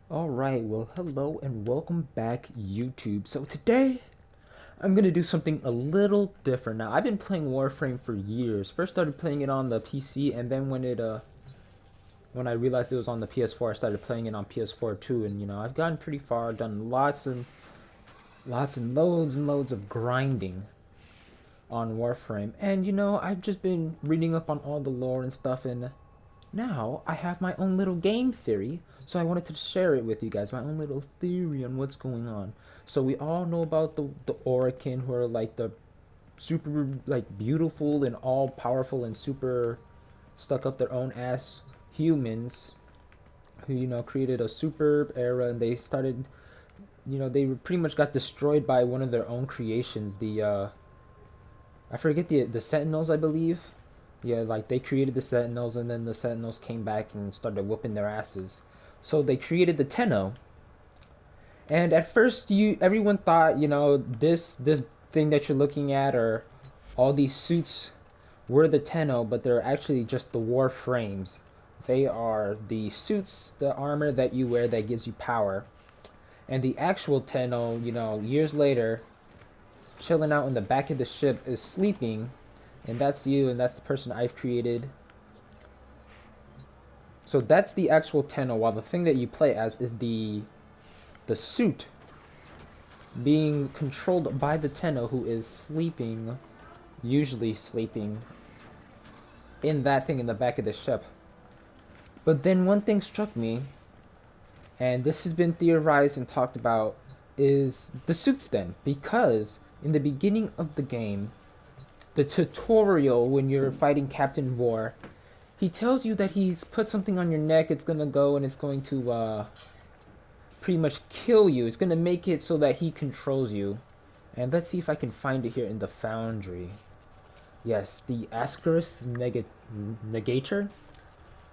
Alright, well, hello and welcome back, YouTube. So today, I'm gonna do something a little different. Now, I've been playing Warframe for years. First started playing it on the PC, and then when I realized it was on the PS4, I started playing it on PS4 too. And I've gotten pretty far, done lots and loads of grinding on Warframe. And I've just been reading up on all the lore and stuff, and now I have my own little game theory, so I wanted to share it with you guys. My own little theory on what's going on. So we all know about the Orokin, who are like the super like beautiful and all powerful and super stuck up their own ass humans who created a superb era, and they started they pretty much got destroyed by one of their own creations, the I forget the Sentinels, I believe. Yeah, like they created the Sentinels, and then the Sentinels came back and started whooping their asses. So they created the Tenno, and at first, everyone thought this thing that you're looking at, or all these suits, were the Tenno, but they're actually just the Warframes. They are the suits, the armor that you wear that gives you power, and the actual Tenno, years later, chilling out in the back of the ship, is sleeping, and that's you, and that's the person I've created. So that's the actual Tenno, while the thing that you play as is the suit being controlled by the Tenno, who is sleeping, usually sleeping in that thing in the back of the ship. But then one thing struck me, and this has been theorized and talked about, is the suits then, because in the beginning of the game, the tutorial when you're fighting Captain War, he tells you that he's put something on your neck. It's gonna go and it's going to pretty much kill you. It's gonna make it so that he controls you. And let's see if I can find it here in the Foundry. Yes, the Ascaris Negator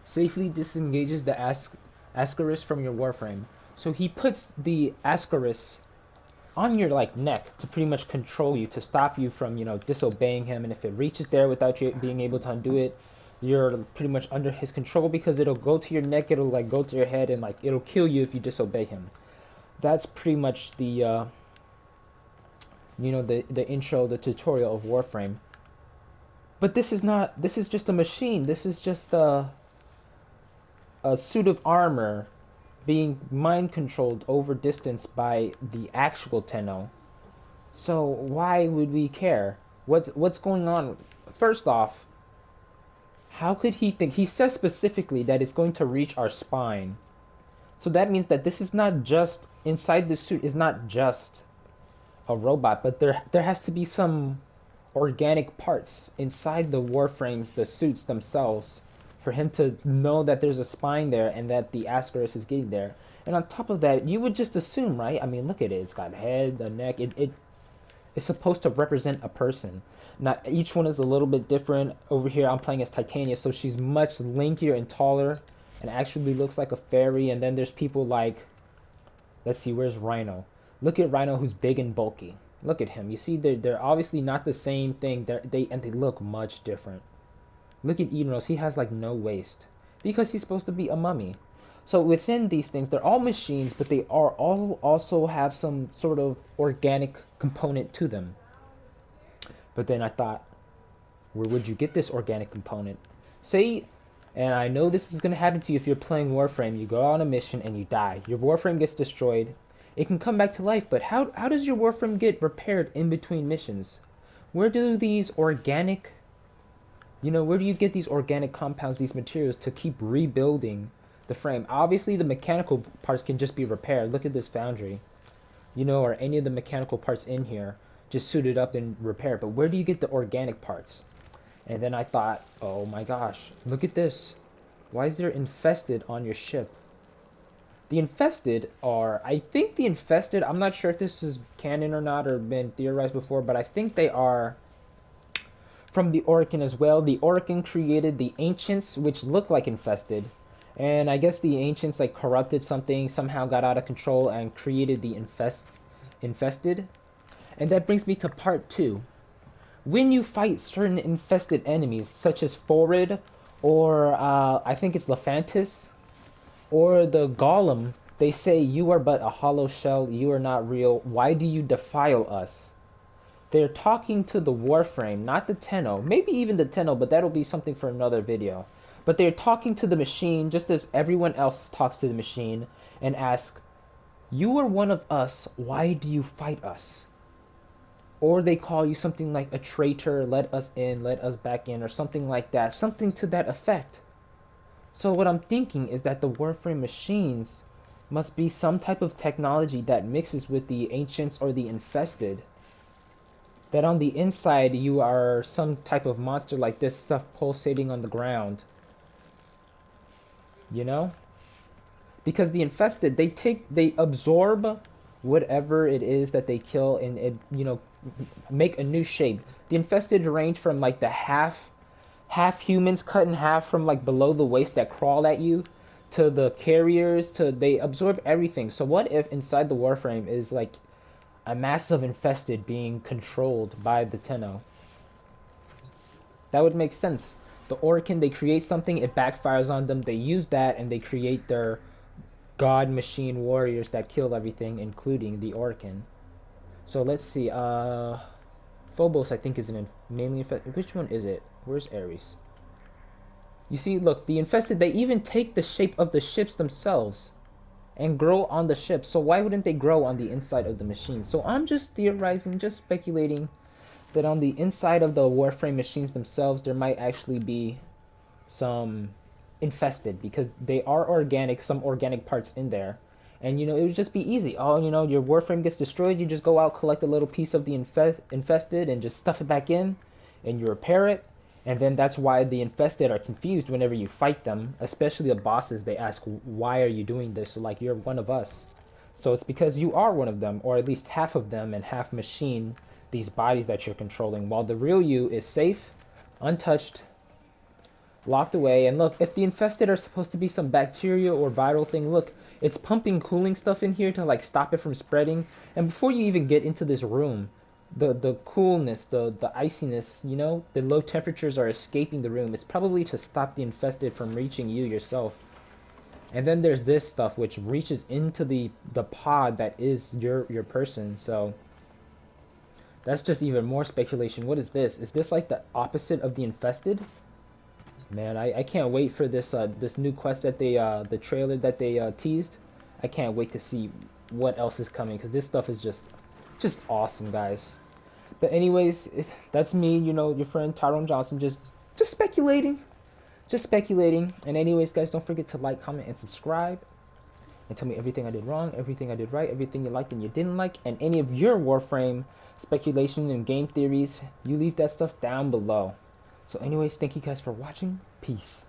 safely disengages the Ascaris from your Warframe. So he puts the Ascaris on your neck to pretty much control you, to stop you from disobeying him. And if it reaches there without you being able to undo it, you're pretty much under his control, because it'll go to your neck, it'll go to your head, and it'll kill you if you disobey him. That's pretty much the intro, the tutorial of Warframe. But this is not. This is just a machine. This is just a suit of armor being mind controlled over distance by the actual Tenno. So why would we care? What's going on? First off, how could he think? He says specifically that it's going to reach our spine. So that means that this is not just inside the suit is not just a robot, but there has to be some organic parts inside the Warframes, the suits themselves, for him to know that there's a spine there and that the Ascaris is getting there. And on top of that, you would just assume, right? I mean, look at it. It's got a head, a neck. It is supposed to represent a person. Now, each one is a little bit different. Over here, I'm playing as Titania, so she's much lankier and taller and actually looks like a fairy. And then there's people like, let's see, where's Rhino? Look at Rhino, who's big and bulky. Look at him. You see, they're obviously not the same thing. They look much different. Look at Enos. He has no waist because he's supposed to be a mummy. So within these things, they're all machines, but they are all also have some sort of organic component to them. But then I thought, where would you get this organic component? Say, and I know this is going to happen to you if you're playing Warframe. You go on a mission and you die. Your Warframe gets destroyed. It can come back to life, but how does your Warframe get repaired in between missions? Where do these organic, where do you get these organic compounds, these materials to keep rebuilding the frame? Obviously, the mechanical parts can just be repaired. Look at this foundry, or any of the mechanical parts in here, just suited up and repaired. But where do you get the organic parts? And then I thought, oh my gosh, look at this. Why is there infested on your ship? The infested are, I think the infested, I'm not sure if this is canon or not or been theorized before, but I think they are from the Orokin as well. The Orokin created the ancients, which look like infested. And I guess the ancients corrupted something, somehow got out of control and created the infested. And that brings me to part 2. When you fight certain infested enemies, such as Forid, or I think it's Lephantis, or the Golem They say, "You are but a hollow shell, you are not real. Why do you defile us?" They're talking to the Warframe, not the Tenno. Maybe even the Tenno, but that'll be something for another video. But they're talking to the machine just as everyone else talks to the machine and ask, "You are one of us, why do you fight us?" Or they call you something like a traitor, let us in, let us back in, or something like that. Something to that effect. So what I'm thinking is that the Warframe machines must be some type of technology that mixes with the ancients or the infested. That on the inside you are some type of monster like this stuff pulsating on the ground. You know? Because the infested, they absorb whatever it is that they kill and it, make a new shape. The infested range from like the half humans cut in half from like below the waist that crawl at you to the carriers to they absorb everything. So what if inside the Warframe is like a massive infested being controlled by the Tenno? That would make sense. The Orkin, they create something, it backfires on them. They use that and they create their god machine warriors that kill everything, including the Orkin. So let's see. Phobos, I think, is mainly infested. Which one is it? Where's Ares? You see, look, the infested, they even take the shape of the ships themselves and grow on the ships. So why wouldn't they grow on the inside of the machine? So I'm just theorizing, just speculating that on the inside of the Warframe machines themselves, there might actually be some infested because they are organic, some organic parts in there. And it would just be easy. Oh, your Warframe gets destroyed, you just go out, collect a little piece of the infested, and just stuff it back in, and you repair it. And then that's why the infested are confused whenever you fight them, especially the bosses. They ask, "Why are you doing this?" So, like, you're one of us. So it's because you are one of them, or at least half of them, and half machine. These bodies that you're controlling, while the real you is safe, untouched, locked away. And look, if the infested are supposed to be some bacteria or viral thing, look, it's pumping cooling stuff in here to like stop it from spreading. And before you even get into this room, the coolness, the iciness, the low temperatures are escaping the room. It's probably to stop the infested from reaching you yourself. And then there's this stuff which reaches into the pod that is your person. So that's just even more speculation. What is this? Is this like the opposite of the infested? Man, I can't wait for this new quest that they the trailer that they teased. I can't wait to see what else is coming because this stuff is just awesome, guys. But anyways, that's me, your friend Tyrone Johnson, just speculating, just speculating. And anyways, guys, don't forget to like, comment, and subscribe, and tell me everything I did wrong, everything I did right, everything you liked and you didn't like, and any of your Warframe speculation and game theories. You leave that stuff down below. So anyways, thank you guys for watching. Peace.